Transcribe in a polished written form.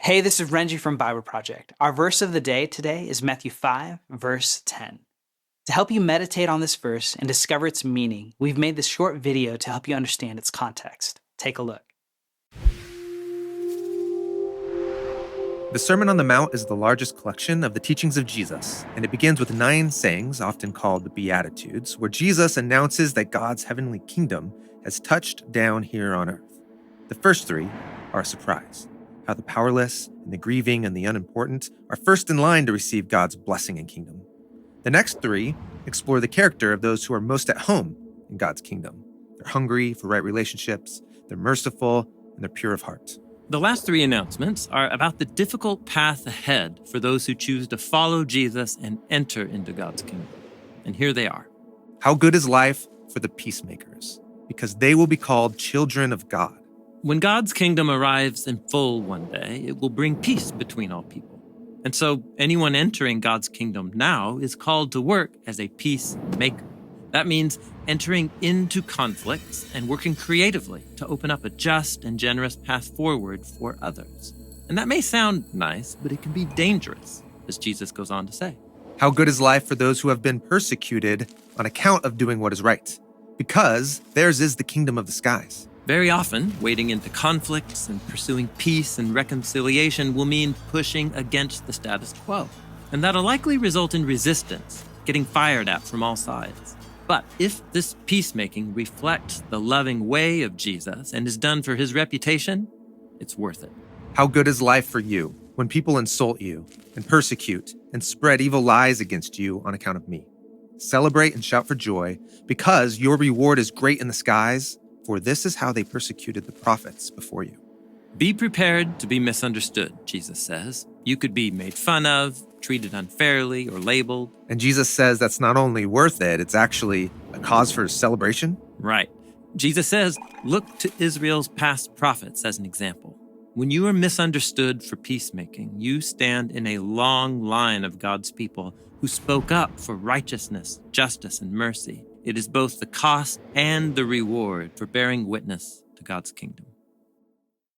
Hey, this is Renji from BibleProject. Our verse of the day today is Matthew 5, verse 10. To help you meditate on this verse and discover its meaning, we've made this short video to help you understand its context. Take a look. The Sermon on the Mount is the largest collection of the teachings of Jesus, and it begins with 9 sayings, often called the Beatitudes, where Jesus announces that God's heavenly kingdom has touched down here on earth. The first 3 are a surprise, how the powerless and the grieving and the unimportant are first in line to receive God's blessing and kingdom. The next 3 explore the character of those who are most at home in God's kingdom. They're hungry for right relationships, they're merciful, and they're pure of heart. The last 3 announcements are about the difficult path ahead for those who choose to follow Jesus and enter into God's kingdom. And here they are. How good is life for the peacemakers, because they will be called children of God. When God's kingdom arrives in full one day, it will bring peace between all people. And so anyone entering God's kingdom now is called to work as a peacemaker. That means entering into conflicts and working creatively to open up a just and generous path forward for others. And that may sound nice, but it can be dangerous, as Jesus goes on to say. How good is life for those who have been persecuted on account of doing what is right, because theirs is the kingdom of the skies. Very often, wading into conflicts and pursuing peace and reconciliation will mean pushing against the status quo. And that'll likely result in resistance, getting fired at from all sides. But if this peacemaking reflects the loving way of Jesus and is done for his reputation, it's worth it. How good is life for you when people insult you and persecute and spread evil lies against you on account of me? Celebrate and shout for joy, because your reward is great in the skies, for this is how they persecuted the prophets before you. Be prepared to be misunderstood, Jesus says. You could be made fun of, treated unfairly, or labeled. And Jesus says that's not only worth it, it's actually a cause for celebration. Right. Jesus says, look to Israel's past prophets as an example. When you are misunderstood for peacemaking, you stand in a long line of God's people who spoke up for righteousness, justice, and mercy. It is both the cost and the reward for bearing witness to God's kingdom.